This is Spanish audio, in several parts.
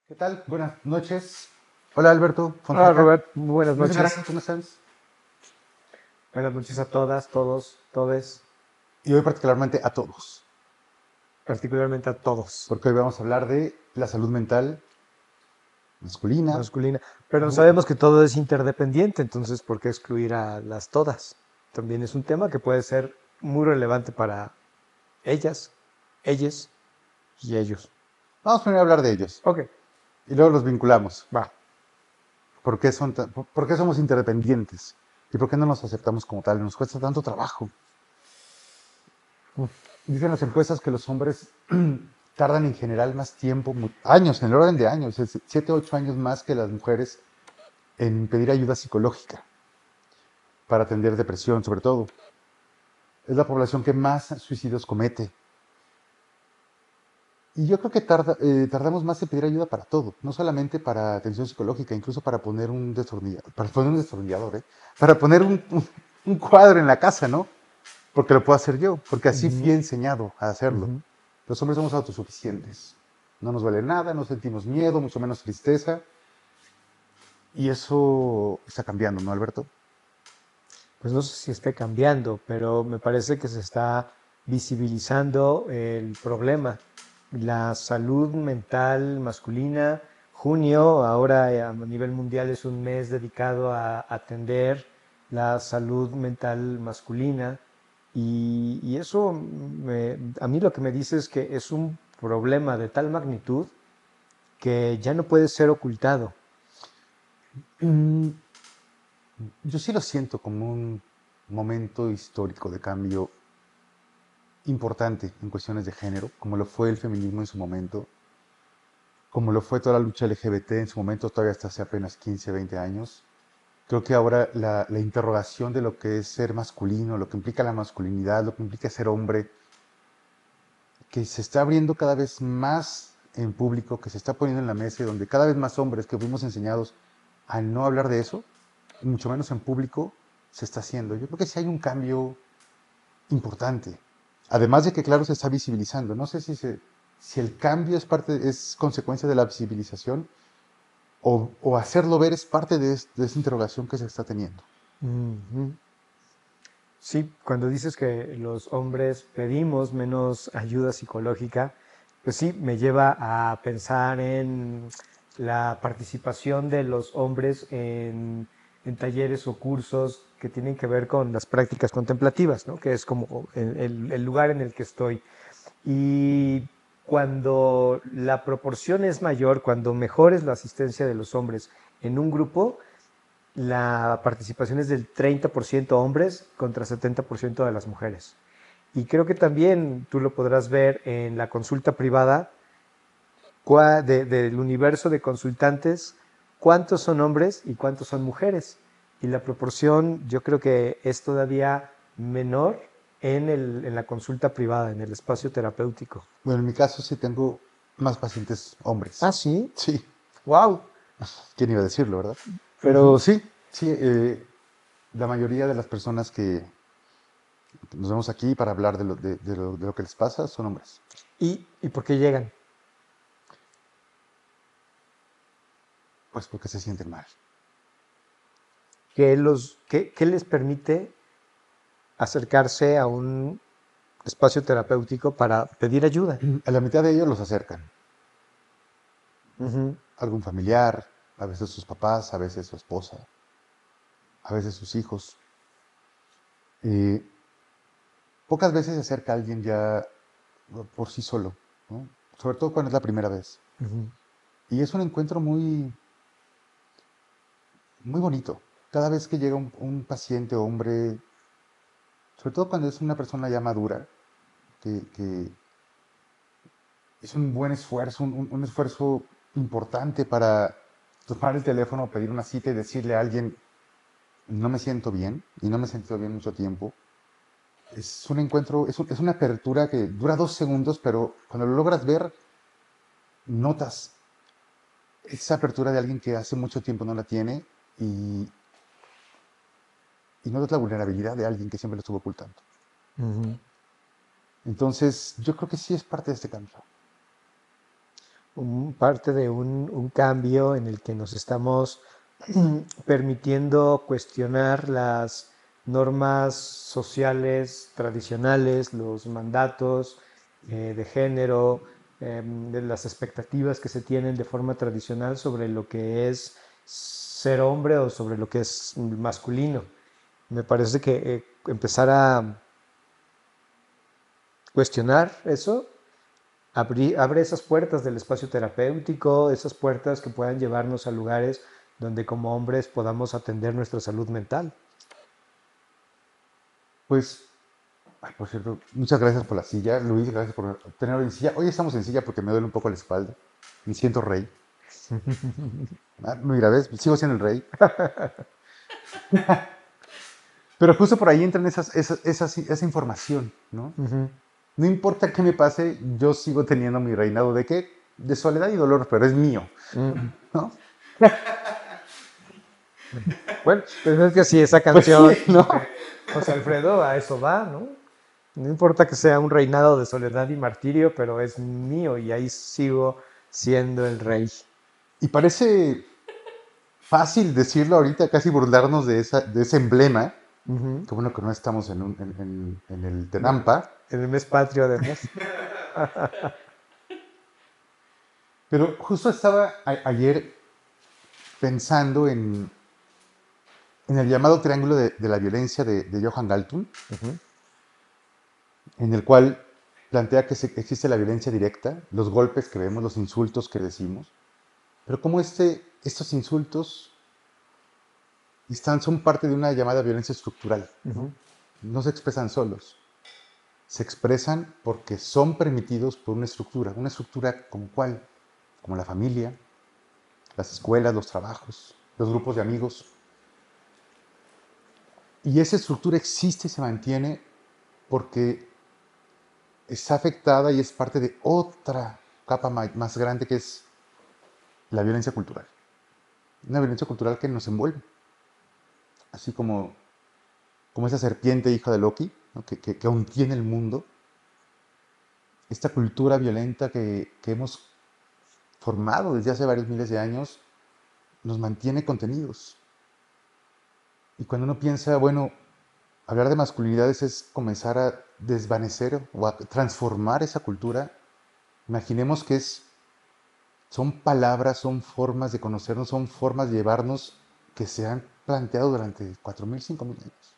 ¿Qué tal? Buenas noches. Hola Alberto Hola Fonseca. Robert, muy buenas Luis noches. Arana, ¿cómo estás? Buenas noches a todas, todos, todes, Y hoy particularmente a todos, particularmente a todos, porque hoy vamos a hablar de la salud mental masculina. masculina. Pero Mu- sabemos que todo es interdependiente, entonces ¿por qué excluir a las todas? También es un tema que puede ser muy relevante para ellas, ellas y ellos. Vamos primero a hablar de ellos Ok, y luego los vinculamos. va. ¿Por qué somos interdependientes? ¿Y por qué no nos aceptamos como tal? Nos cuesta tanto trabajo. Dicen las encuestas que los hombres tardan en general más tiempo, años, en el orden de años, 7, 8 años más que las mujeres en pedir ayuda psicológica para atender depresión, sobre todo. Es la población que más suicidios comete. Y yo creo que tardamos más en pedir ayuda para todo, no solamente para atención psicológica, incluso para poner un destornillador, ¿eh? Para poner un cuadro en la casa, ¿no? Porque lo puedo hacer yo, porque así fui Ujú, enseñado a hacerlo. ujú. Los hombres somos autosuficientes. No nos duele nada, no sentimos miedo, mucho menos tristeza. Y eso está cambiando, ¿no, Alberto? Pues no sé si esté cambiando, pero me parece que se está visibilizando el problema. La salud mental masculina, junio, ahora a nivel mundial es un mes dedicado a atender la salud mental masculina y eso a mí lo que me dice es que es un problema de tal magnitud que ya no puede ser ocultado. Mm, yo sí lo siento como un momento histórico de cambio importante en cuestiones de género, como lo fue el feminismo en su momento, como lo fue toda la lucha LGBT en su momento, todavía hasta hace apenas 15, 20 años. Creo que ahora la interrogación de lo que es ser masculino, lo que implica la masculinidad, lo que implica ser hombre, que se está abriendo cada vez más en público, que se está poniendo en la mesa y donde cada vez más hombres que fuimos enseñados a no hablar de eso, y mucho menos en público, se está haciendo. Yo creo que sí hay un cambio importante. Además de que, claro, se está visibilizando. No sé si el cambio es consecuencia de la visibilización o hacerlo ver es parte de esa interrogación que se está teniendo. Ujú. Sí, cuando dices que los hombres pedimos menos ayuda psicológica, pues sí, me lleva a pensar en la participación de los hombres en talleres o cursos que tienen que ver con las prácticas contemplativas, ¿no? Que es como el lugar en el que estoy. Y cuando la proporción es mayor, cuando mejor es la asistencia de los hombres en un grupo, la participación es del 30% hombres contra 70% de las mujeres. Y creo que también tú lo podrás ver en la consulta privada del universo de consultantes, cuántos son hombres y cuántos son mujeres. Y la proporción yo creo que es todavía menor en la consulta privada, en el espacio terapéutico. Bueno, en mi caso sí tengo más pacientes hombres. Ah, sí. Sí, Wow. quién iba a decirlo, ¿verdad? Ujú. Pero sí, sí, la mayoría de las personas que nos vemos aquí para hablar de lo que les pasa son hombres. ¿Y por qué llegan? Pues porque se sienten mal. ¿Qué les permite acercarse a un espacio terapéutico para pedir ayuda? A la mitad de ellos los acercan. Ujú. Algún familiar, a veces sus papás, a veces su esposa, a veces sus hijos. Eh, Pocas veces se acerca alguien ya por sí solo, ¿no? Sobre todo cuando es la primera vez. Ujú. Y es un encuentro muy, muy bonito. Cada vez que llega un paciente hombre, sobre todo cuando es una persona ya madura, que es un buen esfuerzo, un esfuerzo importante para tomar el teléfono, pedir una cita y decirle a alguien, no me siento bien, y no me he sentido bien mucho tiempo. Es un encuentro, es una apertura que dura 2 segundos, pero cuando lo logras ver, notas esa apertura de alguien que hace mucho tiempo no la tiene y, y notas la vulnerabilidad de alguien que siempre lo estuvo ocultando. Ujú. Entonces, yo creo que sí es parte de este cambio. parte de un cambio en el que nos estamos permitiendo cuestionar las normas sociales tradicionales, los mandatos de género, de las expectativas que se tienen de forma tradicional sobre lo que es ser hombre o sobre lo que es masculino. Me parece que empezar a cuestionar eso abre esas puertas del espacio terapéutico, esas puertas que puedan llevarnos a lugares donde como hombres podamos atender nuestra salud mental. Pues, ay, por cierto, muchas gracias por la silla, Luis, gracias por tenerlo en silla. Hoy estamos en silla porque me duele un poco la espalda. Me siento rey. Ah, mira, ¿ves? Sigo siendo el rey. Pero justo por ahí entran esa información, ¿no? Ujú. No importa qué me pase, yo sigo teniendo mi reinado de qué? De soledad y dolor, pero es mío, Mm. ¿no? Bueno, pues es que sí, esa Pues canción sí, ¿no? de José Alfredo a eso va, ¿no? No importa que sea un reinado de soledad y martirio, pero es mío y ahí sigo siendo el rey. Y parece fácil decirlo ahorita, casi burlarnos de ese emblema. Ujú. Qué bueno que no estamos en el En el, Tenampa. en el mes patrio, además. Pero justo estaba ayer pensando en el llamado triángulo de la violencia de Johan Galtung, Ujú. en el cual plantea que existe la violencia directa, los golpes que vemos, los insultos que decimos, pero cómo estos insultos son parte de una llamada violencia estructural, ¿no? Ujú. No se expresan solos, se expresan porque son permitidos por una estructura como cuál, como la familia, las escuelas, los trabajos, los grupos de amigos. Y esa estructura existe y se mantiene porque está afectada y es parte de otra capa más grande que es la violencia cultural. Una violencia cultural que nos envuelve, así como esa serpiente hija de Loki, ¿no? que aún tiene el mundo, esta cultura violenta que hemos formado desde hace varios miles de años, nos mantiene contenidos. Y cuando uno piensa, bueno, hablar de masculinidades es comenzar a desvanecer o a transformar esa cultura, imaginemos que son palabras, son formas de conocernos, son formas de llevarnos que se han planteado durante 4.000, 5.000 años.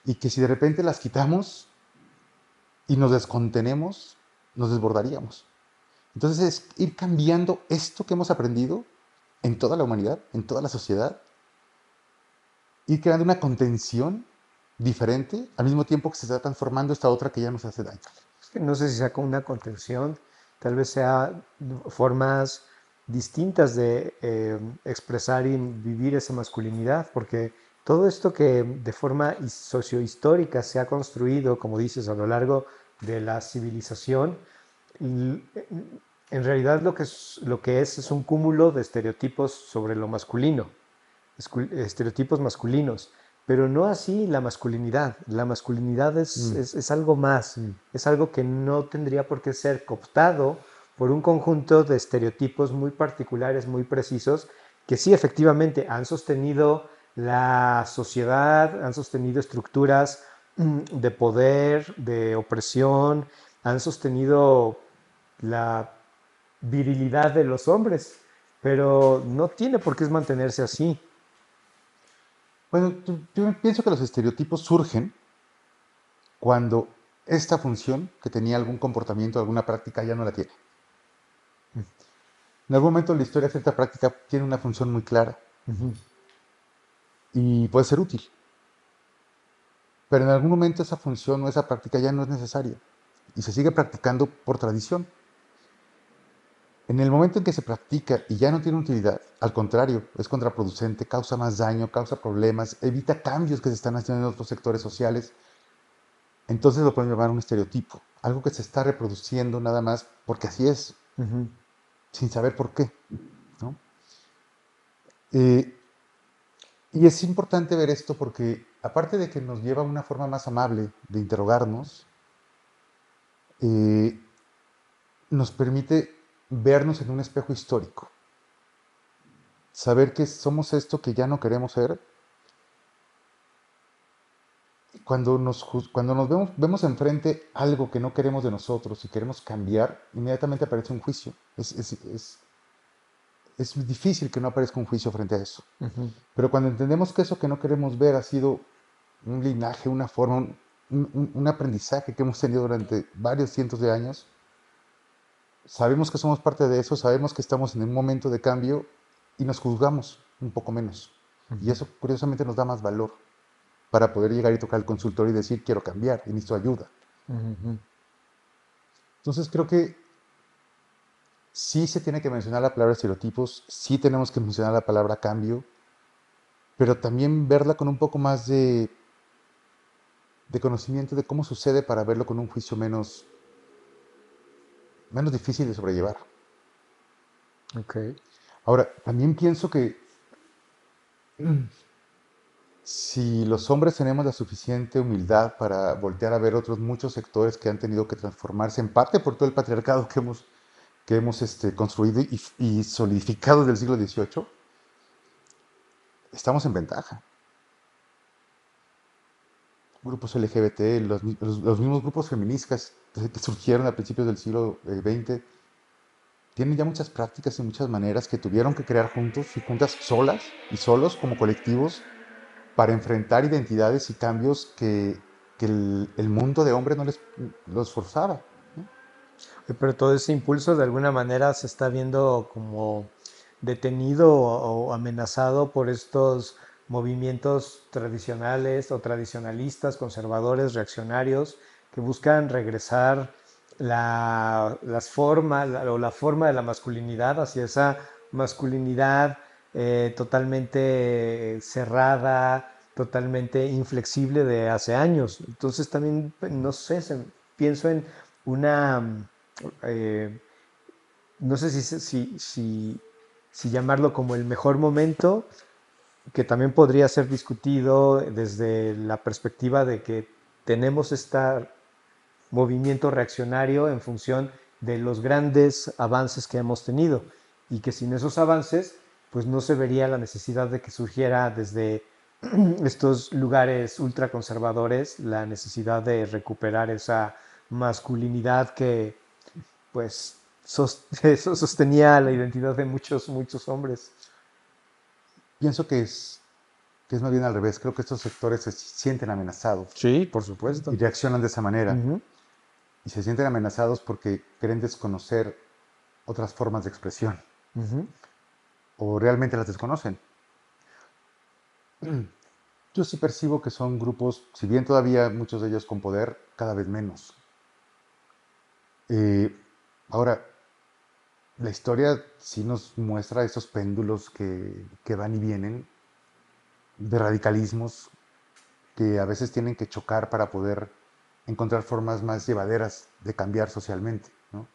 Y que si de repente las quitamos y nos descontenemos, nos desbordaríamos. Entonces es ir cambiando esto que hemos aprendido en toda la humanidad, en toda la sociedad, ir creando una contención diferente al mismo tiempo que se está transformando esta otra que ya nos hace daño. Es que no sé si sea con una contención, tal vez sea formas distintas de expresar y vivir esa masculinidad, porque todo esto que de forma sociohistórica se ha construido, como dices, a lo largo de la civilización, l- en realidad lo que es un cúmulo de estereotipos sobre lo masculino, estereotipos masculinos, pero no así la masculinidad. La masculinidad es, Mm, es, es algo más, mm. es algo que no tendría por qué ser cooptado por un conjunto de estereotipos muy particulares, muy precisos, que sí efectivamente han sostenido la sociedad, han sostenido estructuras de poder, de opresión, han sostenido la virilidad de los hombres, pero no tiene por qué mantenerse así. Bueno, yo pienso que los estereotipos surgen cuando esta función que tenía algún comportamiento, alguna práctica, ya no la tiene. En algún momento en la historia cierta práctica tiene una función muy clara Ujú. y puede ser útil, pero en algún momento esa función o esa práctica ya no es necesaria y se sigue practicando por tradición. En el momento en que se practica y ya no tiene utilidad, al contrario, es contraproducente, causa más daño, causa problemas, evita cambios que se están haciendo en otros sectores sociales, entonces lo podemos llamar un estereotipo, algo que se está reproduciendo nada más porque así es, Ujú. sin saber por qué, ¿no? Eh, y es importante ver esto porque, aparte de que nos lleva a una forma más amable de interrogarnos, eh, nos permite vernos en un espejo histórico, saber que somos esto que ya no queremos ser. Cuando nos vemos enfrente algo que no queremos de nosotros y queremos cambiar, inmediatamente aparece un juicio. Es difícil que no aparezca un juicio frente a eso. Ujú. Pero cuando entendemos que eso que no queremos ver ha sido un linaje, una forma, un aprendizaje que hemos tenido durante varios cientos de años, sabemos que somos parte de eso, sabemos que estamos en un momento de cambio y nos juzgamos un poco menos. Y Ujú. eso curiosamente nos da más valor para poder llegar y tocar el consultorio y decir quiero cambiar y necesito ayuda. Ujú. Entonces creo que sí se tiene que mencionar la palabra estereotipos, sí tenemos que mencionar la palabra cambio, pero también verla con un poco más de conocimiento de cómo sucede para verlo con un juicio menos difícil de sobrellevar. Ok. Ahora, también pienso que si los hombres tenemos la suficiente humildad para voltear a ver otros muchos sectores que han tenido que transformarse, en parte por todo el patriarcado que hemos construido y solidificado desde el siglo XVIII, estamos en ventaja. Grupos LGBT, los mismos grupos feministas que surgieron a principios del siglo XX, tienen ya muchas prácticas y muchas maneras que tuvieron que crear juntos y juntas solas y solos como colectivos para enfrentar identidades y cambios que el mundo de hombres no los forzaba. ¿No? Pero todo ese impulso de alguna manera se está viendo como detenido o amenazado por estos movimientos tradicionales o tradicionalistas, conservadores, reaccionarios, que buscan regresar las formas o la forma de la masculinidad hacia esa masculinidad totalmente cerrada, totalmente inflexible de hace años. Entonces también, no sé, pienso en una eh, no sé si llamarlo como el mejor momento, que también podría ser discutido desde la perspectiva de que tenemos este movimiento reaccionario en función de los grandes avances que hemos tenido y que sin esos avances pues no se vería la necesidad de que surgiera desde estos lugares ultraconservadores la necesidad de recuperar esa masculinidad que pues eso sostenía la identidad de muchos, muchos hombres. Pienso que es más bien al revés. Creo que estos sectores se sienten amenazados Sí, por y supuesto. reaccionan de esa manera. Ujú. Y se sienten amenazados porque creen desconocer otras formas de expresión Ujú. o realmente las desconocen. Yo sí percibo que son grupos, si bien todavía muchos de ellos con poder, cada vez menos. Eh, Ahora, la historia sí nos muestra esos péndulos que van y vienen de radicalismos que a veces tienen que chocar para poder encontrar formas más llevaderas de cambiar socialmente, ¿no?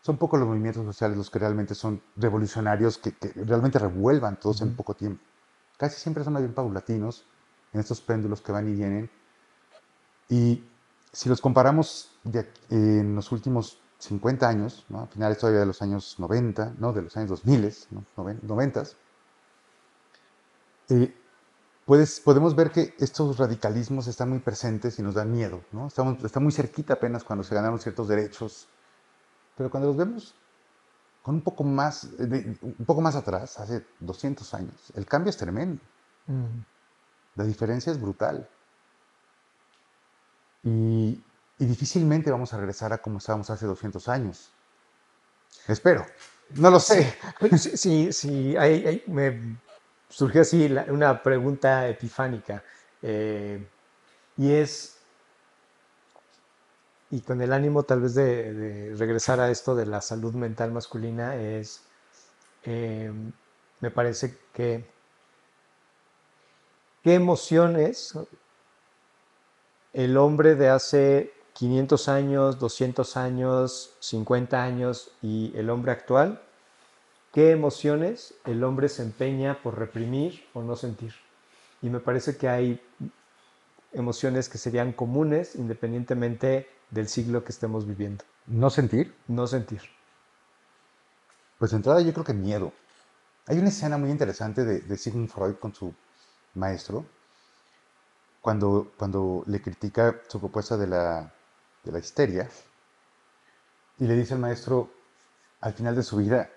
Son pocos los movimientos sociales los que realmente son revolucionarios, que realmente revuelvan todos en Ujú. poco tiempo. Casi siempre son más bien paulatinos en estos péndulos que van y vienen. Y si los comparamos en los últimos 50 años, ¿no? A finales todavía de los años 90, ¿no? De los años 2000, ¿no? 90, eh, podemos ver que estos radicalismos están muy presentes y nos dan miedo, ¿no? Está muy cerquita apenas cuando se ganaron ciertos derechos, pero cuando los vemos con un poco más atrás, hace 200 años, el cambio es tremendo, Ujú. la diferencia es brutal y difícilmente vamos a regresar a como estábamos hace 200 años. Espero, no lo Sí, sé. sí, sí, sí, me surgió así una pregunta epifánica eh, y es, y con el ánimo tal vez de regresar a esto de la salud mental masculina, eh, me parece que qué emociones el hombre de hace 500 años, 200 años, 50 años y el hombre actual, qué emociones el hombre se empeña por reprimir o no sentir. Y me parece que hay emociones que serían comunes independientemente del siglo que estemos viviendo. No sentir. No sentir. Pues de entrada yo creo que miedo. Hay una escena muy interesante de Sigmund Freud con su maestro, cuando le critica su propuesta de la histeria, y le dice al maestro, al final de su vida,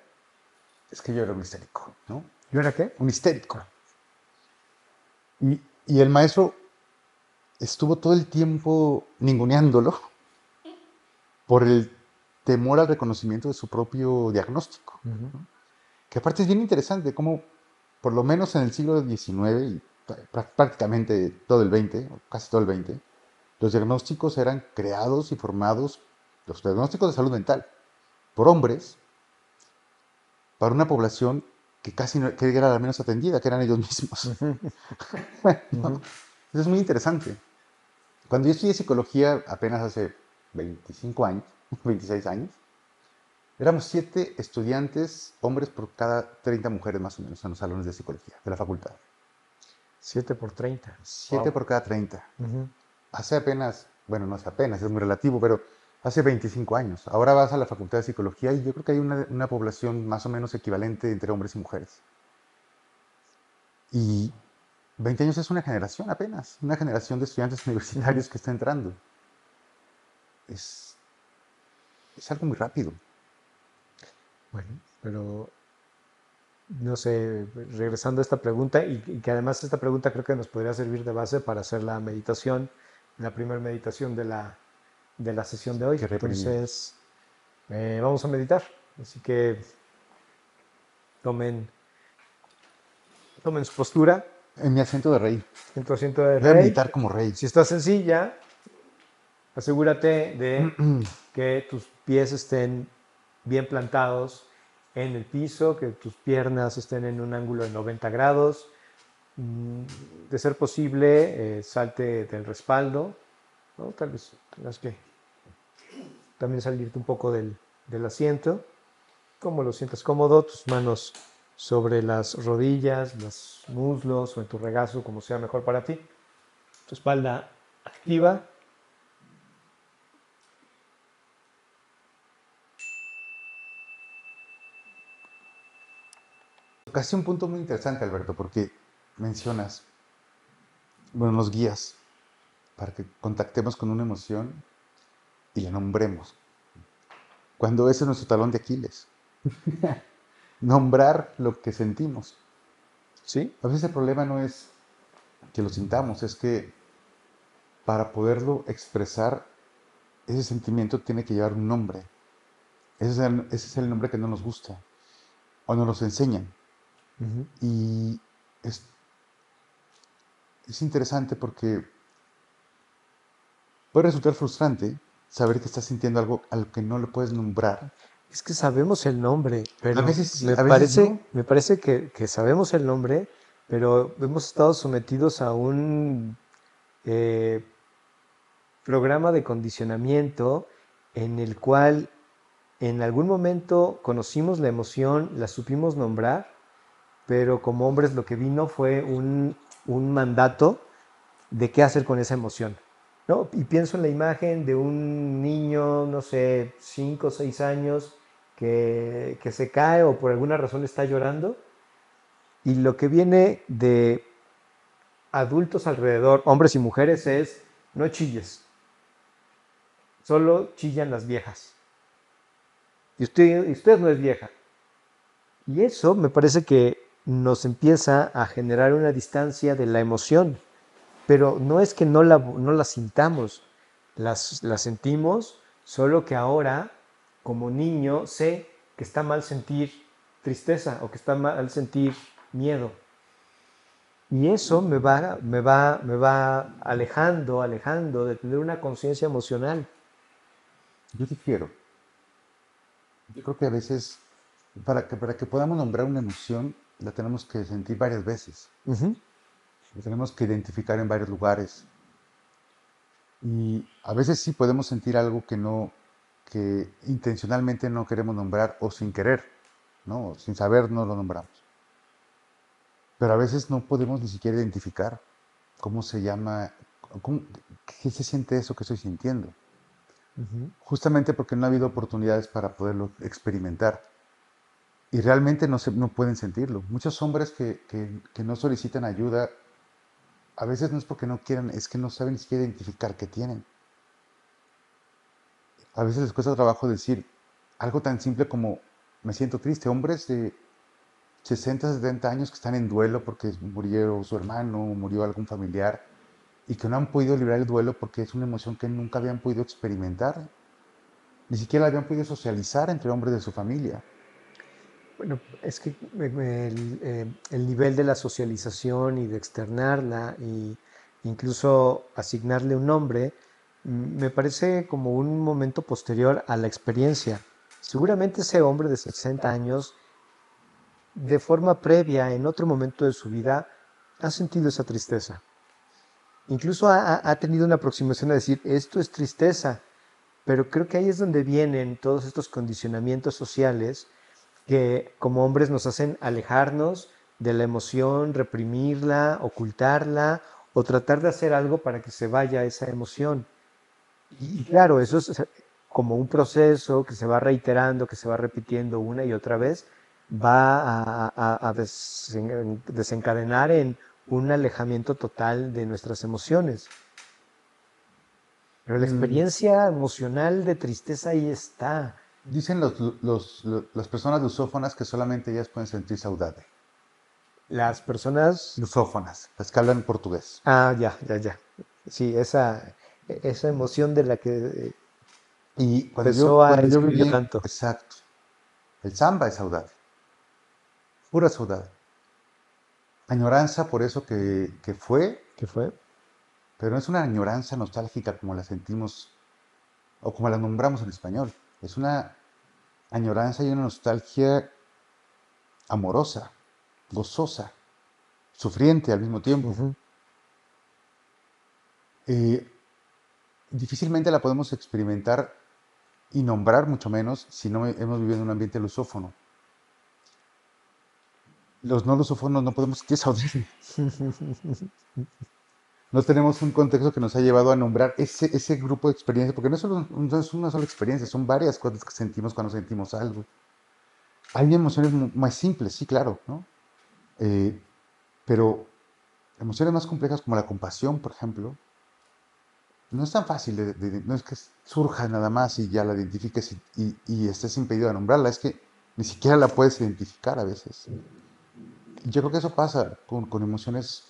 es que yo era un histérico, ¿no? ¿Yo era qué? Un histérico. Y el maestro estuvo todo el tiempo ninguneándolo por el temor al reconocimiento de su propio diagnóstico. Ujú. Que aparte es bien interesante cómo, por lo menos en el siglo XIX y prácticamente todo el XX, o casi todo el XX, los diagnósticos eran creados y formados, los diagnósticos de salud mental, por hombres, para una población que casi que era la menos atendida, que eran ellos mismos. Ujú. Bueno, Ujú. eso es muy interesante. Cuando yo estudié psicología apenas hace 25 años, 26 años, éramos 7 estudiantes, hombres por cada 30 mujeres más o menos en los salones de psicología de la facultad. 7 por 30. 7 Wow. por cada 30. Ujú. Hace apenas, bueno, no hace apenas, es muy relativo, pero hace 25 años. Ahora vas a la facultad de psicología y yo creo que hay una población más o menos equivalente entre hombres y mujeres. Y 20 años es una generación apenas, una generación de estudiantes Ujú. universitarios que está entrando. Es, es algo muy rápido. Bueno, pero no sé, regresando a esta pregunta, y que además esta pregunta creo que nos podría servir de base para hacer la meditación, la primera meditación de la sesión de hoy. Que reprimir. Entonces, vamos a meditar. Así que tomen, tomen su postura En mi acento de rey. en tu asiento de Voy a rey. meditar como rey. Si estás en silla, asegúrate de que tus pies estén bien plantados en el piso, que tus piernas estén en un ángulo de 90 grados. De ser posible, salte del respaldo, ¿no? Tal vez tengas que también salirte un poco del asiento. Como lo sientas cómodo, tus manos sobre las rodillas, los muslos o en tu regazo, como sea mejor para ti. Tu espalda activa. Casi un punto muy interesante, Alberto, porque mencionas, bueno, nos guías para que contactemos con una emoción y la nombremos. Cuando ese es nuestro talón de Aquiles. Nombrar lo que sentimos. ¿Sí? A veces el problema no es que lo sintamos, es que para poderlo expresar, ese sentimiento tiene que llevar un nombre. Ese es el nombre que no nos gusta o no nos enseñan. Ujú. Y es interesante porque puede resultar frustrante saber que estás sintiendo algo al que no le puedes nombrar. Es que sabemos el nombre, A pero veces sí, a veces no. me parece que sabemos el nombre, pero hemos estado sometidos a un eh, programa de condicionamiento en el cual en algún momento conocimos la emoción, la supimos nombrar, pero como hombres lo que vino fue un mandato de qué hacer con esa emoción, ¿no? Y pienso en la imagen de un niño, no sé, 5 o 6 años, que se cae o por alguna razón está llorando, y lo que viene de adultos alrededor, hombres y mujeres, es no chilles, solo chillan las viejas. Y usted no es vieja. Y eso me parece que nos empieza a generar una distancia de la emoción, pero no es que no la sintamos, las sentimos, solo que ahora, como niño, sé que está mal sentir tristeza o que está mal sentir miedo. Y eso me va alejando, alejando de tener una conciencia emocional. Yo difiero. Yo creo que a veces, para que podamos nombrar una emoción, la tenemos que sentir varias veces. Ujú. La tenemos que identificar en varios lugares. Y a veces sí podemos sentir algo que intencionalmente no queremos nombrar o sin querer, ¿no? O sin saber no lo nombramos. Pero a veces no podemos ni siquiera identificar cómo se llama, cómo- qué se siente eso que estoy sintiendo. Ujú. Justamente porque no ha habido oportunidades para poderlo experimentar. y realmente no pueden sentirlo. Muchos hombres que no solicitan ayuda, a veces no es porque no quieran, es que no saben ni siquiera identificar qué tienen. A veces les cuesta trabajo decir algo tan simple como me siento triste. Hombres de 60, 70 años que están en duelo porque murió su hermano, murió algún familiar y que no han podido librar el duelo porque es una emoción que nunca habían podido experimentar, ni siquiera la habían podido socializar entre hombres de su familia. Bueno, es que el nivel de la socialización y de externarla y incluso asignarle un nombre, me parece como un momento posterior a la experiencia. Seguramente ese hombre de 60 años, de forma previa, en otro momento de su vida, ha sentido esa tristeza. Incluso ha tenido una aproximación a decir, esto es tristeza, pero creo que ahí es donde vienen todos estos condicionamientos sociales que como hombres nos hacen alejarnos de la emoción, reprimirla, ocultarla o tratar de hacer algo para que se vaya esa emoción. Y claro, eso es como un proceso que se va reiterando, que se va repitiendo una y otra vez, va a desencadenar en un alejamiento total de nuestras emociones. Pero la Mm, experiencia emocional de tristeza ahí está. Dicen las personas lusófonas que solamente ellas pueden sentir saudade. Las personas. Lusófonas, las que hablan portugués. Ah, ya, ya, ya. Sí, esa emoción de la que Y empezó a cuando yo escribir viví, tanto. exacto, el samba es saudade, pura saudade. Añoranza por eso que fue, ¿Qué fue? pero no es una añoranza nostálgica como la sentimos o como la nombramos en español. Es una añoranza y una nostalgia amorosa, gozosa, sufriente al mismo tiempo. Ujú, Eh, Difícilmente la podemos experimentar y nombrar mucho menos si no hemos vivido en un ambiente lusófono. Los no lusófonos no podemos sentir saudade. No tenemos un contexto que nos ha llevado a nombrar ese grupo de experiencias, porque no es una sola experiencia, son varias cosas que sentimos cuando sentimos algo. Hay emociones más simples, sí, claro, ¿no? Eh, pero emociones más complejas como la compasión, por ejemplo, no es tan fácil, no es que surja nada más y ya la identifiques y estés impedido de nombrarla, es que ni siquiera la puedes identificar a veces. Y yo creo que eso pasa con emociones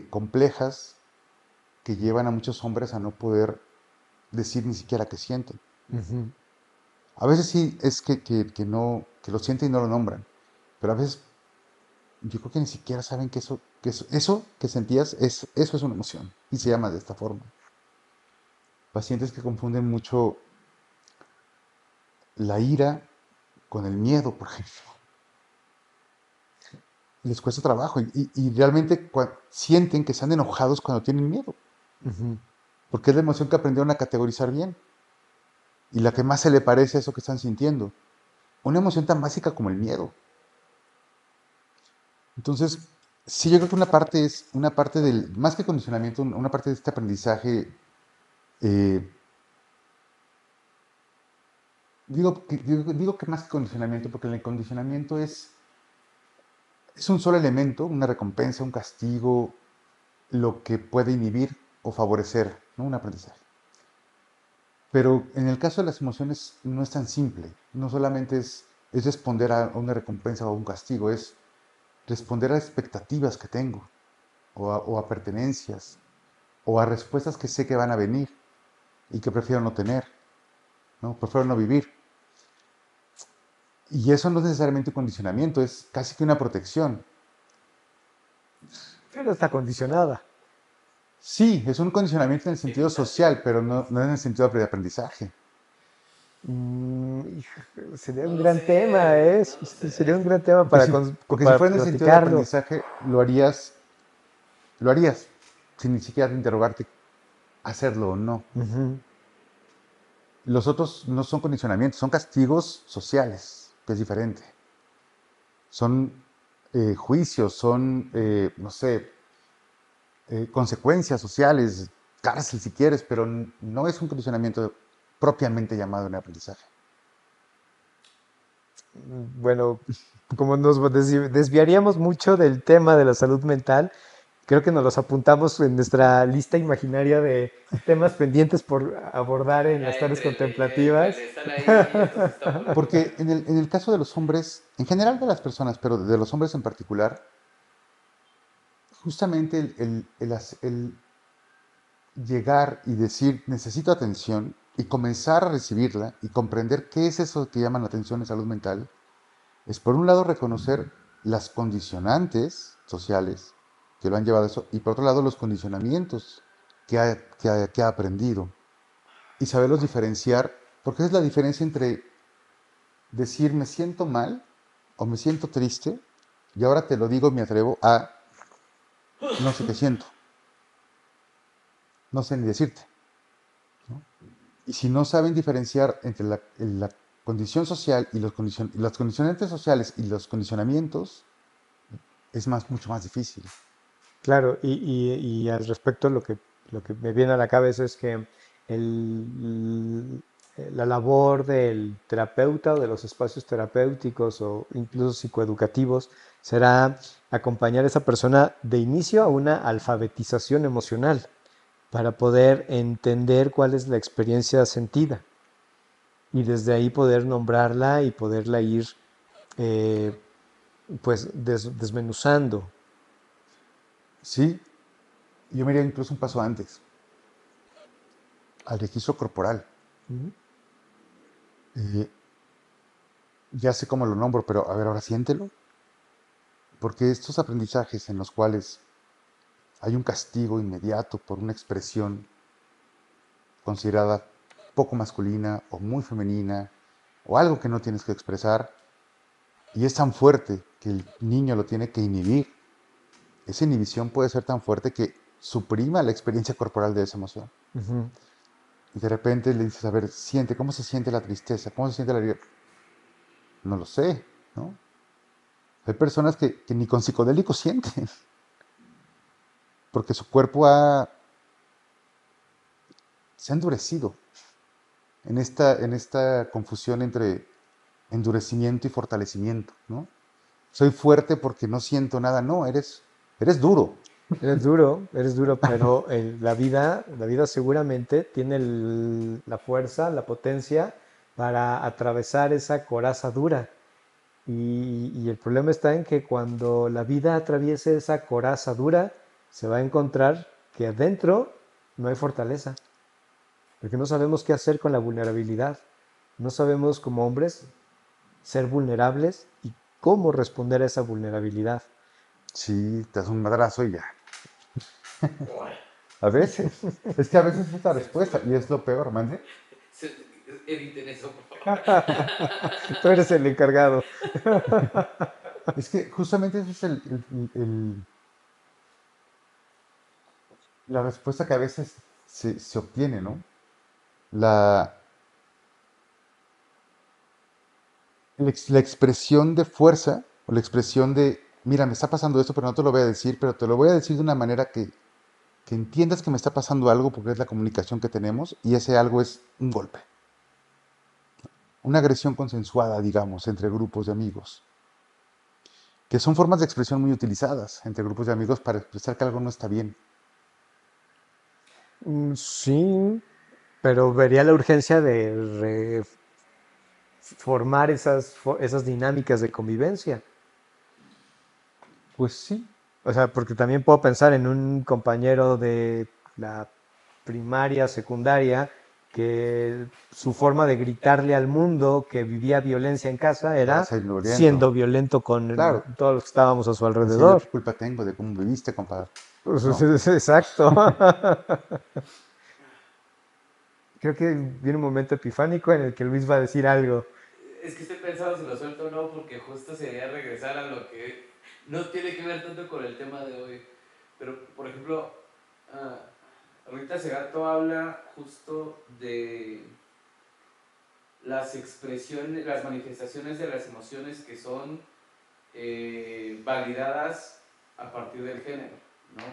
complejas que llevan a muchos hombres a no poder decir ni siquiera que sienten. ujú. A veces sí es que lo sienten y no lo nombran, pero a veces yo creo que ni siquiera saben eso que sentías, eso es una emoción y se llama de esta forma. Pacientes que confunden mucho la ira con el miedo, por ejemplo. Les cuesta trabajo y realmente sienten que están enojados cuando tienen miedo, Ujú. porque es la emoción que aprendieron a categorizar bien y la que más se le parece a eso que están sintiendo. Una emoción tan básica como el miedo. Entonces, sí, yo creo que una parte del, más que condicionamiento, una parte de este aprendizaje, eh, digo que más que condicionamiento, porque el condicionamiento es un solo elemento, una recompensa, un castigo, lo que puede inhibir o favorecer, ¿no? Un aprendizaje. Pero en el caso de las emociones no es tan simple, no solamente es responder a una recompensa o a un castigo, es responder a expectativas que tengo, o a pertenencias, o a respuestas que sé que van a venir y que prefiero no tener, ¿no? Prefiero no vivir. Y eso no es necesariamente un condicionamiento, es casi que una protección. Pero está condicionada. Sí, es un condicionamiento en el sentido social, pero no en el sentido de aprendizaje. Sería un gran tema, ¿eh? Sería un gran tema Porque porque si para fuera en el sentido de platicarlo. aprendizaje, lo harías, sin ni siquiera interrogarte hacerlo o no. Ujú, Los otros no son condicionamientos, son castigos sociales, que es diferente. Son juicios, son, no sé, consecuencias sociales, cárcel si quieres, pero no es un condicionamiento propiamente llamado en aprendizaje. Bueno, como nos desviaríamos mucho del tema de la salud mental, creo que nos los apuntamos en nuestra lista imaginaria de temas pendientes por abordar en las Ya tardes éntrenle, contemplativas. están ahí, esto se está poniendo. Porque en el caso de los hombres, en general de las personas, pero de los hombres en particular, justamente el llegar y decir necesito atención y comenzar a recibirla y comprender qué es eso que llaman atención en salud mental, es por un lado reconocer las condicionantes sociales que lo han llevado a eso y por otro lado los condicionamientos que ha aprendido y saberlos diferenciar, porque esa es la diferencia entre decir me siento mal o me siento triste y ahora te lo digo, me atrevo a no sé qué siento, no sé ni decirte. Y si no saben diferenciar entre la condición social y los condicionantes sociales y los condicionamientos, es mucho más difícil. Claro, y al respecto lo que me viene a la cabeza es que el- la labor del terapeuta o de los espacios terapéuticos o incluso psicoeducativos será acompañar a esa persona de inicio a una alfabetización emocional para poder entender cuál es la experiencia sentida y desde ahí poder nombrarla y poderla ir eh, pues desmenuzando. Sí, yo me iría incluso un paso antes, al registro corporal. Ujú. Eh, ya sé cómo lo nombro, pero a ver, ahora siéntelo. Porque estos aprendizajes en los cuales hay un castigo inmediato por una expresión considerada poco masculina o muy femenina o algo que no tienes que expresar y es tan fuerte que el niño lo tiene que inhibir. Esa inhibición puede ser tan fuerte que suprima la experiencia corporal de esa emoción. Ujú. Y de repente le dices, a ver, siente, ¿cómo se siente la tristeza? ¿Cómo se siente la alegría? No lo sé, ¿no? Hay personas que ni con psicodélicos sienten, porque su cuerpo se ha endurecido en esta confusión entre endurecimiento y fortalecimiento, ¿no? Soy fuerte porque no siento nada, no, eres duro. Eres duro, pero la vida seguramente tiene la fuerza, la potencia para atravesar esa coraza dura. Y el problema está en que cuando la vida atraviese esa coraza dura, se va a encontrar que adentro no hay fortaleza, porque no sabemos qué hacer con la vulnerabilidad. No sabemos como hombres ser vulnerables y cómo responder a esa vulnerabilidad. Sí, te das un madrazo y ya. A veces. Es que a veces es la respuesta y es lo peor, man. Editen eso, por favor. Tú eres el encargado. Es que justamente esa es la respuesta que a veces se obtiene, ¿no? La, la expresión de fuerza o la expresión de, mira, me está pasando esto, pero no te lo voy a decir, pero te lo voy a decir de una manera que entiendas que me está pasando algo porque es la comunicación que tenemos y ese algo es un golpe. Una agresión consensuada, digamos, entre grupos de amigos, que son formas de expresión muy utilizadas entre grupos de amigos para expresar que algo no está bien. Sí, pero vería la urgencia de reformar esas dinámicas de convivencia. Pues sí, O sea, porque también puedo pensar en un compañero de la primaria, secundaria, que su forma de gritarle al mundo que vivía violencia en casa era era ser violento. siendo violento con Claro, todos los que estábamos a su decía yo alrededor. qué culpa tengo de cómo viviste, compadre. Pues, ¿No? exacto. Creo que viene un momento epifánico en el que Luis va a decir algo. Es que estoy pensando si lo suelto o no, porque justo sería regresar a lo que no tiene que ver tanto con el tema de hoy. Pero, por ejemplo, ah, Rita Segato habla justo de las expresiones, las manifestaciones de las emociones que son validadas a partir del género, ¿no?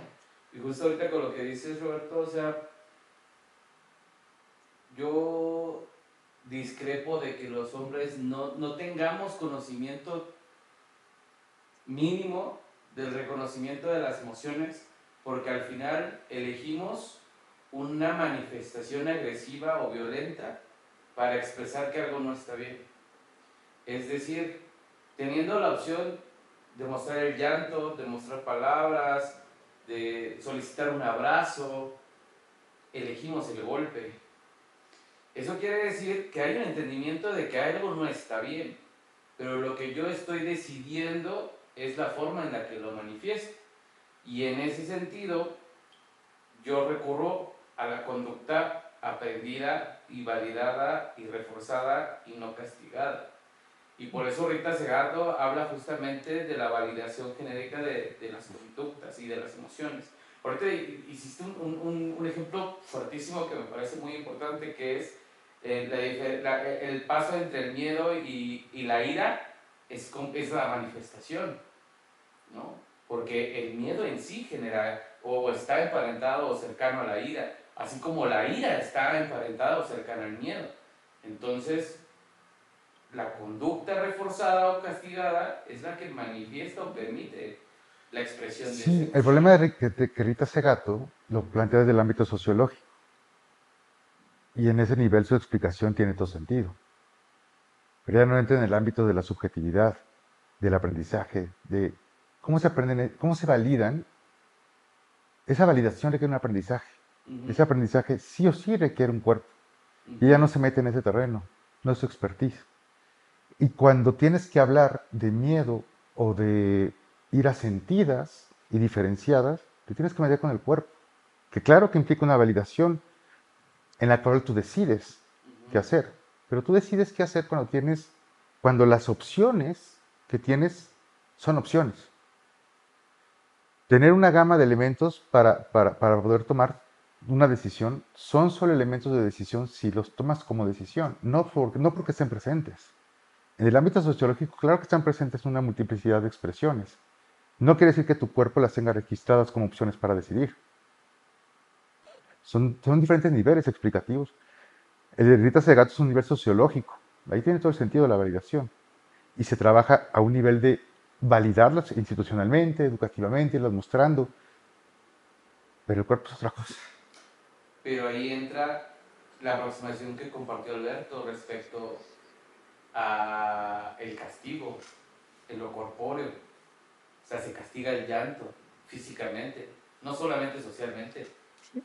Y justo ahorita con lo que dices, Roberto, o sea, yo discrepo de que los hombres no tengamos conocimiento mínimo del reconocimiento de las emociones, porque al final elegimos una manifestación agresiva o violenta para expresar que algo no está bien. Es decir, teniendo la opción de mostrar el llanto, de mostrar palabras, de solicitar un abrazo, elegimos el golpe. Eso quiere decir que hay un entendimiento de que algo no está bien, pero lo que yo estoy decidiendo es la forma en la que lo manifiesto. Y en ese sentido, yo recurro a la conducta aprendida y validada y reforzada y no castigada. Y por eso Rita Segato habla justamente de la validación genérica de las conductas y de las emociones. Ahorita hiciste un ejemplo fuertísimo que me parece muy importante, que es el paso entre el miedo y la ira es la manifestación, ¿no? Porque el miedo en sí genera o está emparentado o cercano a la ira, así como la ira está emparentada o cercana al miedo. Entonces, la conducta reforzada o castigada es la que manifiesta o permite la expresión de Sí, ese. el problema que Rita Segato lo plantea desde el ámbito sociológico. Y en ese nivel su explicación tiene todo sentido. Pero ya no entra en el ámbito de la subjetividad, del aprendizaje, de cómo se aprenden, cómo se validan. Esa validación requiere un aprendizaje. Ese aprendizaje sí o sí requiere un cuerpo. Y ella no se mete en ese terreno, no es su expertise. Y cuando tienes que hablar de miedo o de iras sentidas y diferenciadas, te tienes que meter con el cuerpo. Que claro que implica una validación en la cual tú decides qué hacer. Pero tú decides qué hacer cuando las opciones que tienes son opciones. Tener una gama de elementos para poder tomar una decisión son solo elementos de decisión si los tomas como decisión, no porque estén presentes. En el ámbito sociológico, claro que están presentes una multiplicidad de expresiones. No quiere decir que tu cuerpo las tenga registradas como opciones para decidir. Son diferentes niveles explicativos. El de Rita Segato es un nivel sociológico. Ahí tiene todo el sentido de la validación. Y se trabaja a un nivel de validarlas institucionalmente, educativamente, irlas mostrando. Pero el cuerpo es otra cosa. Pero ahí entra la aproximación que compartió Alberto respecto a el castigo, en lo corpóreo. O sea, se castiga el llanto físicamente, no solamente socialmente,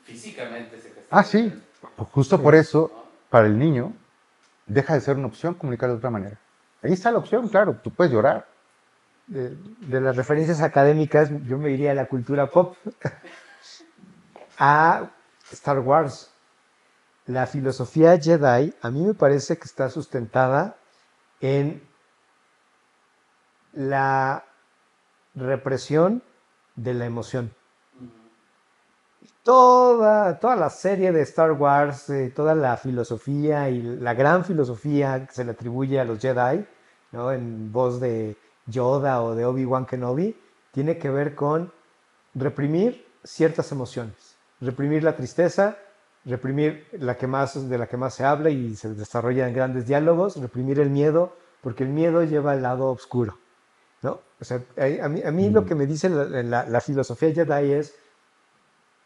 físicamente se castiga. Sí. Justo por eso, para el niño, deja de ser una opción comunicar de otra manera. Ahí está la opción, claro, tú puedes llorar. De las referencias académicas, yo me iría a la cultura pop, a Star Wars. La filosofía Jedi a mí me parece que está sustentada en la represión de la emoción. Toda la serie de Star Wars, toda la filosofía y la gran filosofía que se le atribuye a los Jedi, ¿no? En voz de Yoda o de Obi-Wan Kenobi, tiene que ver con reprimir ciertas emociones. Reprimir la tristeza, reprimir de la que más se habla y se desarrolla en grandes diálogos, reprimir el miedo, porque el miedo lleva al lado oscuro, ¿no? O sea, a mí lo que me dice la filosofía Jedi es: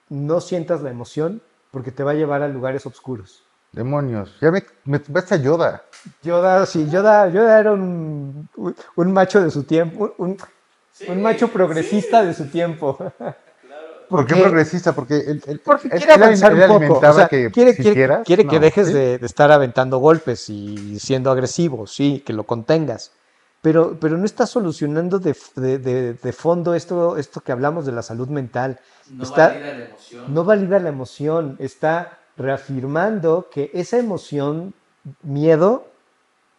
no sientas la emoción porque te va a llevar a lugares oscuros. Demonios, ya me ves a Yoda. Yoda era un macho de su tiempo, un macho progresista de su tiempo. ¿Por qué progresista? Porque él quiere avanzar un poco. O sea, quiere que dejes ¿sí? de estar aventando golpes y siendo agresivo, sí, que lo contengas. Pero no está solucionando de fondo esto que hablamos de la salud mental. Valida la emoción. No valida la emoción. Está reafirmando que esa emoción, miedo,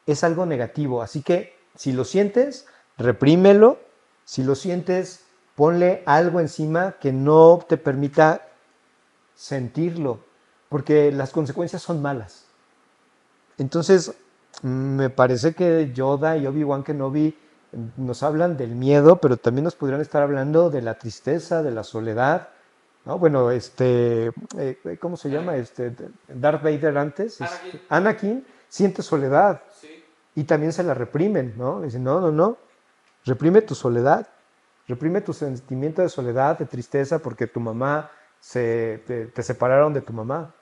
es algo negativo. Así que si lo sientes, reprímelo. Si lo sientes, ponle algo encima que no te permita sentirlo, porque las consecuencias son malas. Entonces, me parece que Yoda y Obi-Wan Kenobi nos hablan del miedo, pero también nos podrían estar hablando de la tristeza, de la soledad, ¿no? Bueno, ¿cómo se llama? Darth Vader antes, Anakin, siente soledad Sí. y también se la reprimen, ¿no? Dicen, no, no, no, reprime tu soledad, reprime tu sentimiento de soledad, de tristeza, porque tu mamá te separaron de tu mamá.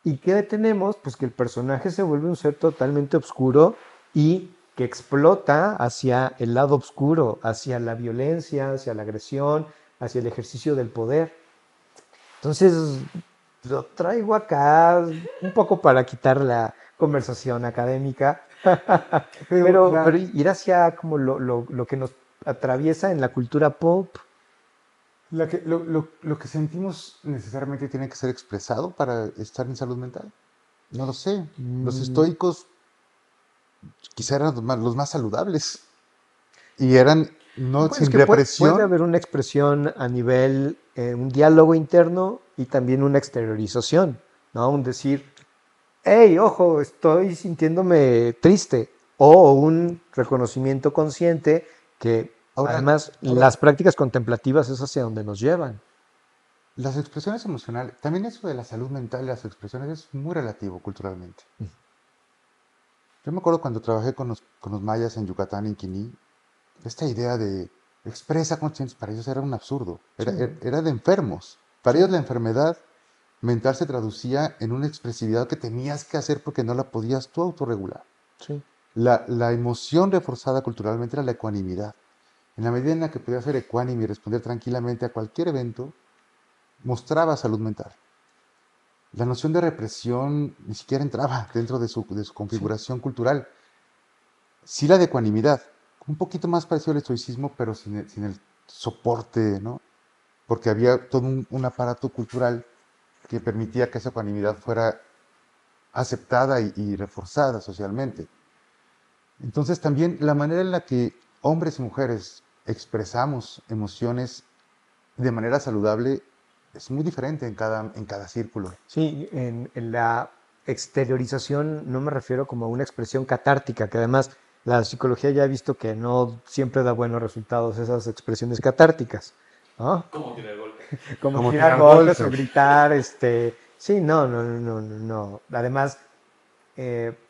¿Y qué tenemos? Pues que el personaje se vuelve un ser totalmente oscuro y que explota hacia el lado oscuro, hacia la violencia, hacia la agresión, hacia el ejercicio del poder. Entonces, lo traigo acá un poco para quitar la conversación académica, Pero pero ir hacia como lo que nos atraviesa en la cultura pop. lo que sentimos necesariamente tiene que ser expresado para estar en salud mental. No lo sé. Los Mm, estoicos quizá eran los más saludables y eran no Pues sin que puede represión. haber una expresión a nivel, un diálogo interno y también una exteriorización, ¿no? Un decir, hey, ojo, estoy sintiéndome triste. O un reconocimiento consciente que Ahora, además las prácticas contemplativas es hacia donde nos llevan. las expresiones emocionales, también eso de la salud mental y las expresiones es muy relativo culturalmente. Yo me acuerdo cuando trabajé con los mayas en Yucatán, en Quiní, esta idea de expresa conscientes para ellos era un absurdo, Sí, era de enfermos. Para ellos sí, la enfermedad mental se traducía en una expresividad que tenías que hacer porque no la podías tú autorregular. sí. La emoción reforzada culturalmente era la ecuanimidad. En la medida en la que podías ser ecuánime y responder tranquilamente a cualquier evento, mostraba salud mental. La noción de represión ni siquiera entraba dentro de su Sí. configuración cultural. Sí la de ecuanimidad, un poquito más parecido al estoicismo, pero sin el soporte, ¿no? Porque había todo un aparato cultural que permitía que esa ecuanimidad fuera aceptada y reforzada socialmente. Entonces también la manera en la que hombres y mujeres expresamos emociones de manera saludable es muy diferente en cada círculo. Sí, en la exteriorización no me refiero como a una expresión catártica, que además la psicología ya ha visto que no siempre da buenos resultados esas expresiones catárticas, ¿no? Como tirar golpes. Como Como tirar tirar golpes o golpes. gritar, sí, no, no, no, no, no. Además,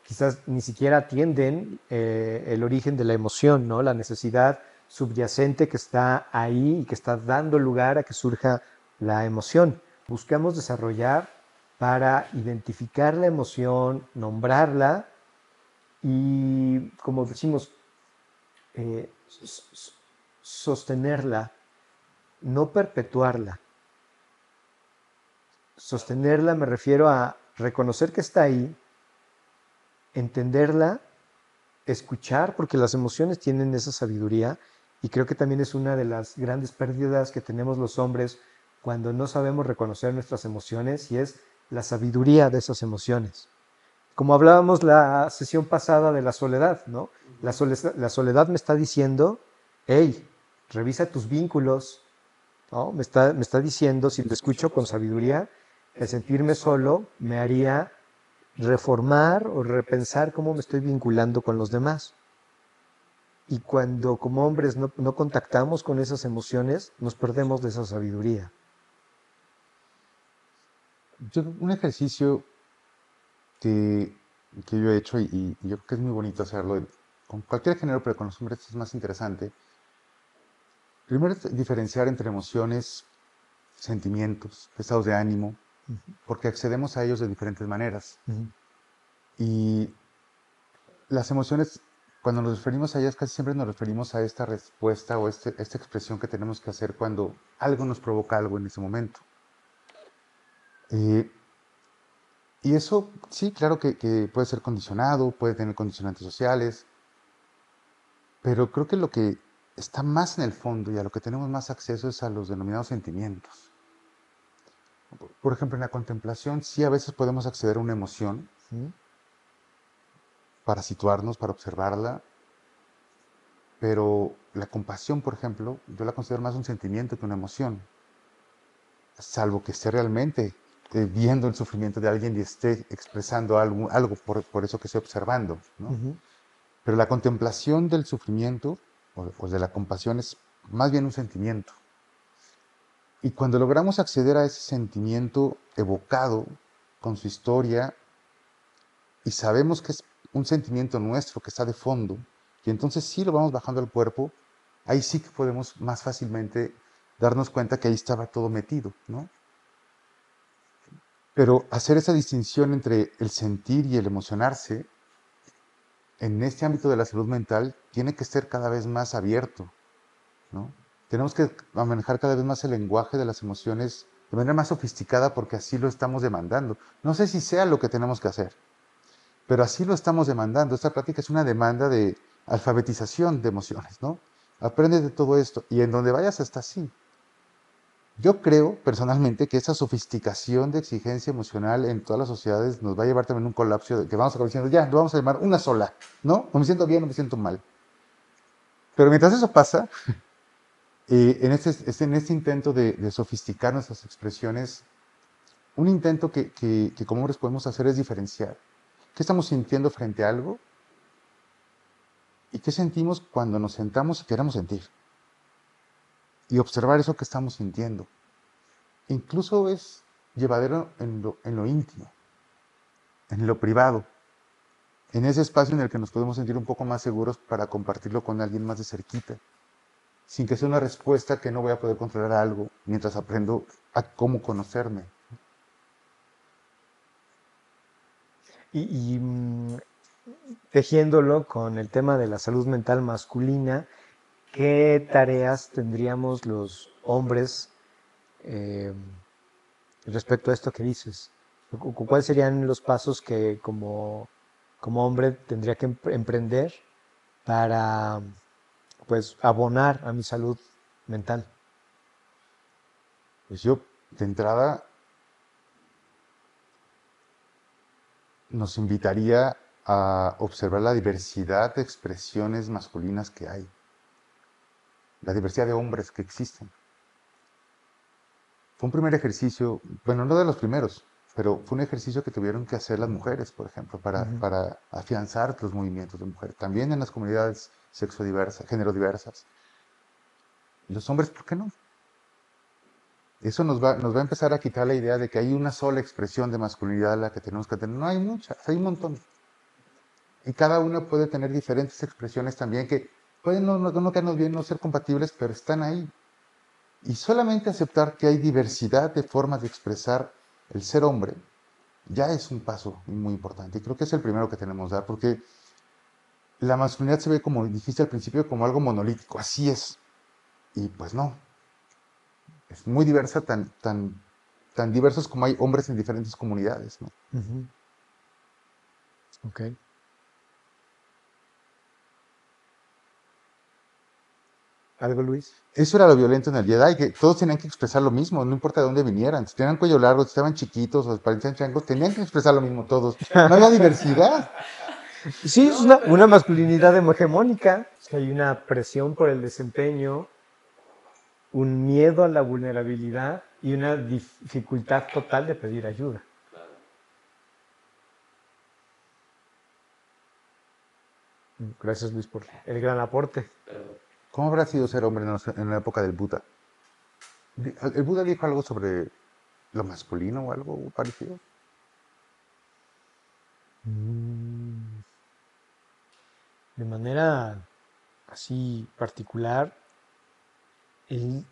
quizás ni siquiera atienden el origen de la emoción, ¿no? La necesidad subyacente que está ahí y que está dando lugar a que surja la emoción. Buscamos desarrollar para identificar la emoción, nombrarla y, como decimos, sostenerla, no perpetuarla. Sostenerla me refiero a reconocer que está ahí, entenderla, escuchar, porque las emociones tienen esa sabiduría y creo que también es una de las grandes pérdidas que tenemos los hombres cuando no sabemos reconocer nuestras emociones y es la sabiduría de esas emociones. Como hablábamos la sesión pasada de la soledad, ¿no? La soledad me está diciendo, hey, revisa tus vínculos, ¿no? Me está diciendo, si lo escucho con sabiduría, el sentirme solo me haría reformar o repensar cómo me estoy vinculando con los demás. Y cuando como hombres no contactamos con esas emociones, nos perdemos de esa sabiduría. Un ejercicio que, que yo he hecho y yo creo que es muy bonito hacerlo con cualquier género, pero con los hombres es más interesante. Primero es diferenciar entre emociones, sentimientos, estados de ánimo, porque accedemos a ellos de diferentes maneras. Ujú. Y las emociones, cuando nos referimos a ellas, casi siempre nos referimos a esta respuesta o esta expresión que tenemos que hacer cuando algo nos provoca algo en ese momento. Eh, y eso, sí, claro que puede ser condicionado, puede tener condicionantes sociales, pero creo que lo que está más en el fondo y a lo que tenemos más acceso es a los denominados sentimientos. Por ejemplo, en la contemplación, sí a veces podemos acceder a una emoción ¿Mm? para situarnos, para observarla, pero la compasión, por ejemplo, yo la considero más un sentimiento que una emoción, salvo que esté realmente viendo el sufrimiento de alguien y esté expresando algo por eso que esté observando, ¿no? Ujú. Pero la contemplación del sufrimiento o de la compasión es más bien un sentimiento. Y cuando logramos acceder a ese sentimiento evocado con su historia, y sabemos que es un sentimiento nuestro que está de fondo, y entonces sí lo vamos bajando al cuerpo, ahí sí que podemos más fácilmente darnos cuenta que ahí estaba todo metido, ¿no? Pero hacer esa distinción entre el sentir y el emocionarse en este ámbito de la salud mental tiene que ser cada vez más abierto, ¿no? Tenemos que manejar cada vez más el lenguaje de las emociones de manera más sofisticada porque así lo estamos demandando. No sé si sea lo que tenemos que hacer, pero así lo estamos demandando. Esta práctica es una demanda de alfabetización de emociones, ¿no? Aprende de todo esto y en donde vayas hasta así. Yo creo personalmente que esa sofisticación de exigencia emocional en todas las sociedades nos va a llevar también a un colapso de que vamos a acabar diciendo, ya, lo vamos a llamar una sola, ¿no? No me siento bien, no me siento mal. Pero mientras eso pasa, en este intento de sofisticar nuestras expresiones, un intento que como hombres podemos hacer es diferenciar. ¿Qué estamos sintiendo frente a algo? ¿Y qué sentimos cuando nos sentamos y queremos sentir? Y observar eso que estamos sintiendo. Incluso es llevadero en lo íntimo, en lo privado, en ese espacio en el que nos podemos sentir un poco más seguros para compartirlo con alguien más de cerquita, sin que sea una respuesta que no voy a poder controlar algo mientras aprendo a cómo conocerme. Y tejiéndolo con el tema de la salud mental masculina, ¿qué tareas tendríamos los hombres eh, respecto a esto que dices? ¿Cuáles serían los pasos que como hombre tendría que emprender para pues abonar a mi salud mental? Pues yo, de entrada, nos invitaría a observar la diversidad de expresiones masculinas que hay, la diversidad de hombres que existen. Fue un primer ejercicio, bueno, no de los primeros, pero fue un ejercicio que tuvieron que hacer las mujeres, por ejemplo, Ujú. para afianzar los movimientos de mujeres, también en las comunidades sexodiversas, género diversas. Y los hombres, ¿por qué no? Eso nos va a empezar a quitar la idea de que hay una sola expresión de masculinidad a la que tenemos que tener. No hay muchas, hay un montón. Y cada una puede tener diferentes expresiones también que pueden no quedarnos bien, no ser compatibles, pero están ahí. Y solamente aceptar que hay diversidad de formas de expresar el ser hombre ya es un paso muy importante. Y creo que es el primero que tenemos que dar, porque la masculinidad se ve, como dijiste al principio, como algo monolítico. Así es. Y pues no. Es muy diversa, tan diversos como hay hombres en diferentes comunidades, ¿no? Ujú. Ok. ¿Algo, Luis? Eso era lo violento en el Jedi, que todos tenían que expresar lo mismo, no importa de dónde vinieran. Si tenían cuello largo, si estaban chiquitos o si parecían changos, tenían que expresar lo mismo todos. No había diversidad. Sí, es una masculinidad hegemónica. O sea, hay una presión por el desempeño, un miedo a la vulnerabilidad y una dificultad total de pedir ayuda. Claro. Gracias, Luis, por el gran aporte. Pero ¿Cómo habrá sido ser hombre en la época del Buda? ¿El Buda dijo algo sobre lo masculino o algo parecido? Mm, De manera así particular, él,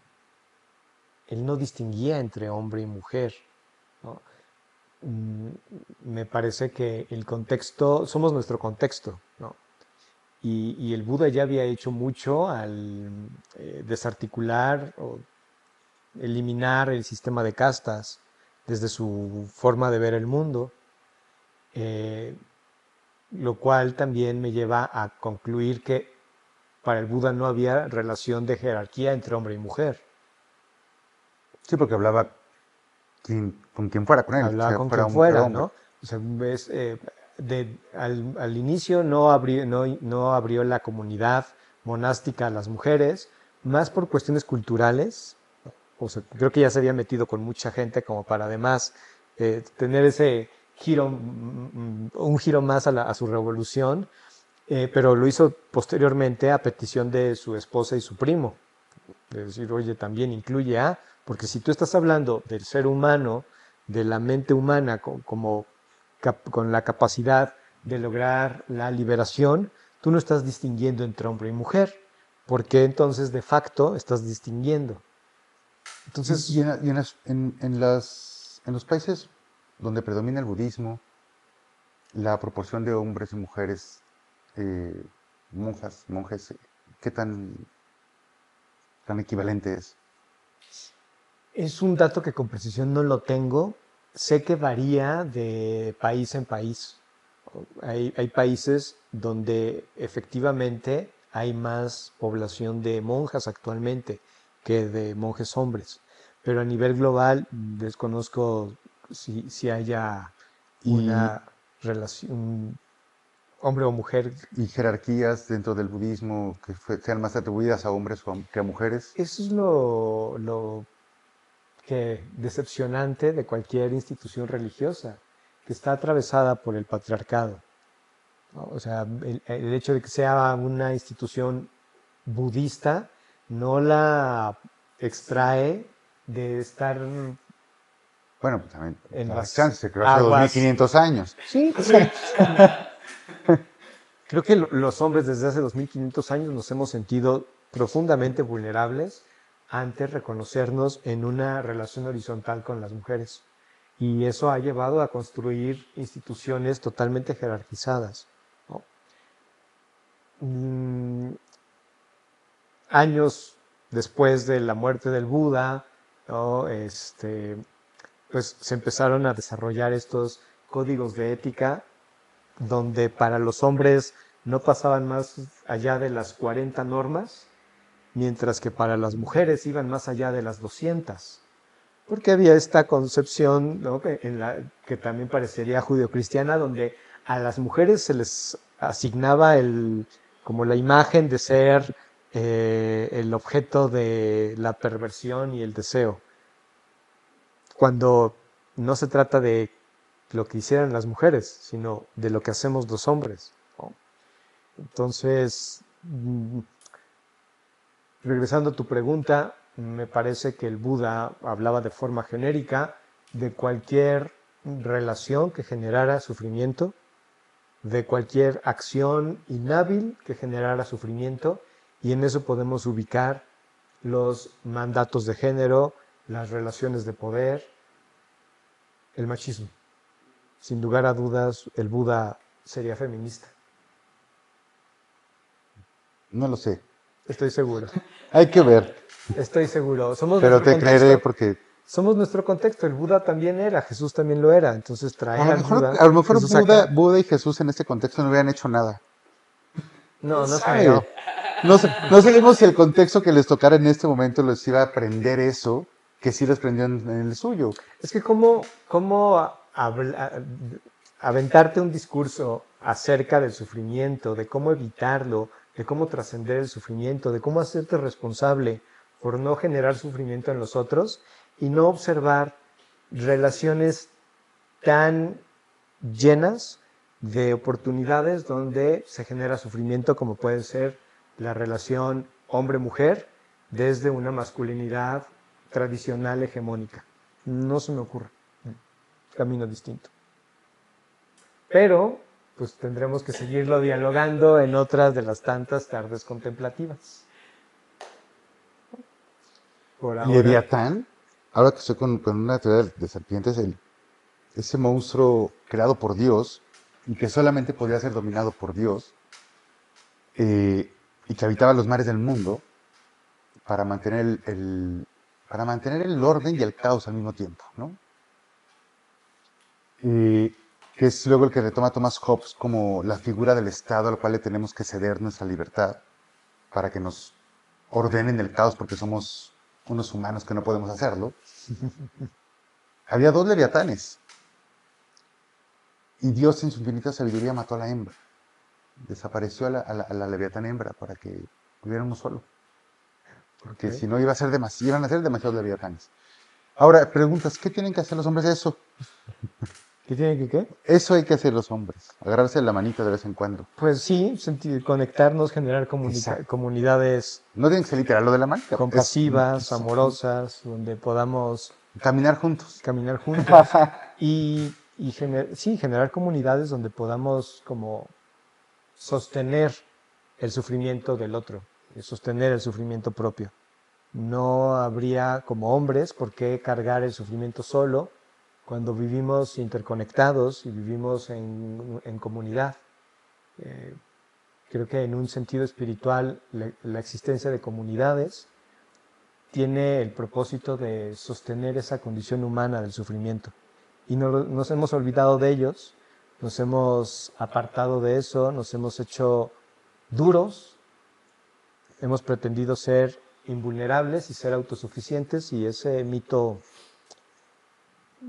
él no distinguía entre hombre y mujer, ¿no? Mm, Me parece que el contexto, somos nuestro contexto, ¿no? Y el Buda ya había hecho mucho al desarticular o eliminar el sistema de castas desde su forma de ver el mundo, eh, lo cual también me lleva a concluir que para el Buda no había relación de jerarquía entre hombre y mujer. Sí, porque hablaba con quien fuera con él, Hablaba sea con fuera quien mujer o fuera, hombre. ¿no? O sea, ves, al inicio no abrió la comunidad monástica a las mujeres, más por cuestiones culturales. O sea, creo que ya se había metido con mucha gente como para además tener ese giro, un giro más a su revolución, pero lo hizo posteriormente a petición de su esposa y su primo. De decir, oye, también incluye a, porque si tú estás hablando del ser humano, de la mente humana con la capacidad de lograr la liberación, tú no estás distinguiendo entre hombre y mujer, porque entonces de facto estás distinguiendo. Entonces, En los países donde predomina el budismo, la proporción de hombres y mujeres, monjes, ¿qué tan equivalente es? es un dato que con precisión no lo tengo. Sé que varía de país en país. Hay países donde efectivamente hay más población de monjas actualmente que de monjes hombres. Pero a nivel global desconozco si haya Y, una relación, hombre o mujer. y jerarquías dentro del budismo que sean más atribuidas a hombres que a mujeres. Eso es lo que decepcionante de cualquier institución religiosa, que está atravesada por el patriarcado, ¿no? O sea, el hecho de que sea una institución budista no la extrae de estar Bueno, pues también en la las chance, se creó hace aguas. 2500 años. Sí, sí. Creo que los hombres desde hace 2500 años nos hemos sentido profundamente vulnerables ante reconocernos en una relación horizontal con las mujeres. Y eso ha llevado a construir instituciones totalmente jerarquizadas, ¿no? Años después de la muerte del Buda, ¿no? Pues se empezaron a desarrollar estos códigos de ética donde para los hombres no pasaban más allá de las 40 normas, mientras que para las mujeres iban más allá de las 200. Porque había esta concepción, ¿no? que también parecería judeocristiana, donde a las mujeres se les asignaba como la imagen de ser el objeto de la perversión y el deseo, cuando no se trata de lo que hicieran las mujeres, sino de lo que hacemos los hombres, ¿no? Entonces, regresando a tu pregunta, me parece que el Buda hablaba de forma genérica de cualquier relación que generara sufrimiento, de cualquier acción inhábil que generara sufrimiento, y en eso podemos ubicar los mandatos de género, las relaciones de poder, el machismo. Sin lugar a dudas, el Buda sería feminista. No lo sé. Estoy seguro. Hay que ver, Estoy seguro. Somos pero nuestro te creeré contexto. porque Somos nuestro contexto. El Buda también era, Jesús también lo era. Entonces traer al Buda, a lo mejor Jesús acá. Buda y Jesús en este contexto no hubieran hecho nada. No, no ¿Sabe? creo. No sabemos si el contexto que les tocara en este momento les iba a aprender eso, que sí les prendió en el suyo. Es que cómo aventarte un discurso acerca del sufrimiento, de cómo evitarlo, de cómo trascender el sufrimiento, de cómo hacerte responsable por no generar sufrimiento en los otros y no observar relaciones tan llenas de oportunidades donde se genera sufrimiento, como puede ser la relación hombre-mujer desde una masculinidad tradicional hegemónica. No se me ocurre camino distinto. Pero pues tendremos que seguirlo dialogando en otras de las tantas tardes contemplativas. Por ahora, Leviatán, ahora que estoy con una teoría de serpientes, ese monstruo creado por Dios y que solamente podía ser dominado por Dios, y que habitaba los mares del mundo para mantener para mantener el orden y el caos al mismo tiempo, ¿no? Que es luego el que retoma Thomas Hobbes como la figura del Estado al cual le tenemos que ceder nuestra libertad para que nos ordenen el caos porque somos unos humanos que no podemos hacerlo. Había dos leviatanes y Dios en su infinita sabiduría mató a la hembra. Desapareció a la leviatán hembra para que hubiera uno solo. Porque ok. si no iban a ser demasiados leviatanes. Ahora, preguntas, ¿qué tienen que hacer los hombres? ¿Qué tiene que qué? Eso hay que hacer los hombres. Agarrarse la manita de vez en cuando. Pues sí, conectarnos, generar Exacto. comunidades No tienen que ser literal lo de la manita. compasivas, amorosas, donde podamos Caminar juntos. caminar juntos. Y y sí, generar comunidades donde podamos como sostener el sufrimiento del otro, sostener el sufrimiento propio. No habría como hombres por qué cargar el sufrimiento solo cuando vivimos interconectados y vivimos en comunidad. Eh, Creo que en un sentido espiritual la existencia de comunidades tiene el propósito de sostener esa condición humana del sufrimiento. Y nos hemos olvidado de ellos, nos hemos apartado de eso, nos hemos hecho duros, hemos pretendido ser invulnerables y ser autosuficientes, y ese mito,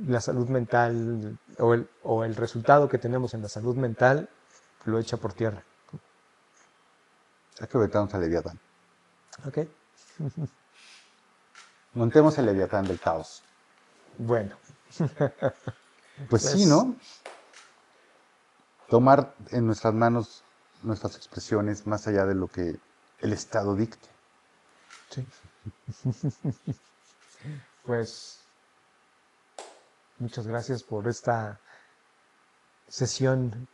la salud mental o el resultado que tenemos en la salud mental lo echa por tierra. Hay que vetamos al Leviatán. ¿Ok? Montemos el Leviatán del caos. Bueno. Pues sí, ¿no? Tomar en nuestras manos nuestras expresiones más allá de lo que el Estado dicte. Sí. Pues muchas gracias por esta sesión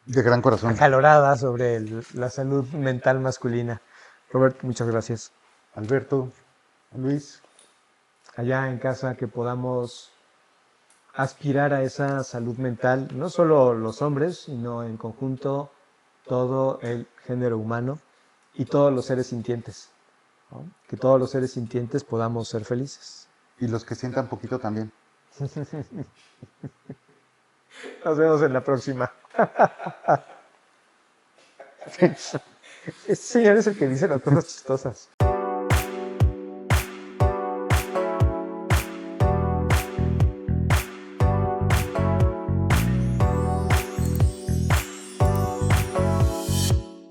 De gran corazón. acalorada sobre la salud mental masculina. Robert, muchas gracias. Alberto, Luis, Allá en casa que podamos aspirar a esa salud mental, no solo los hombres, sino en conjunto todo el género humano y todos los seres sintientes, ¿no? Que todos los seres sintientes podamos ser felices. y los que sientan poquito también. Nos vemos en la próxima. Este señor es el que dice las cosas chistosas.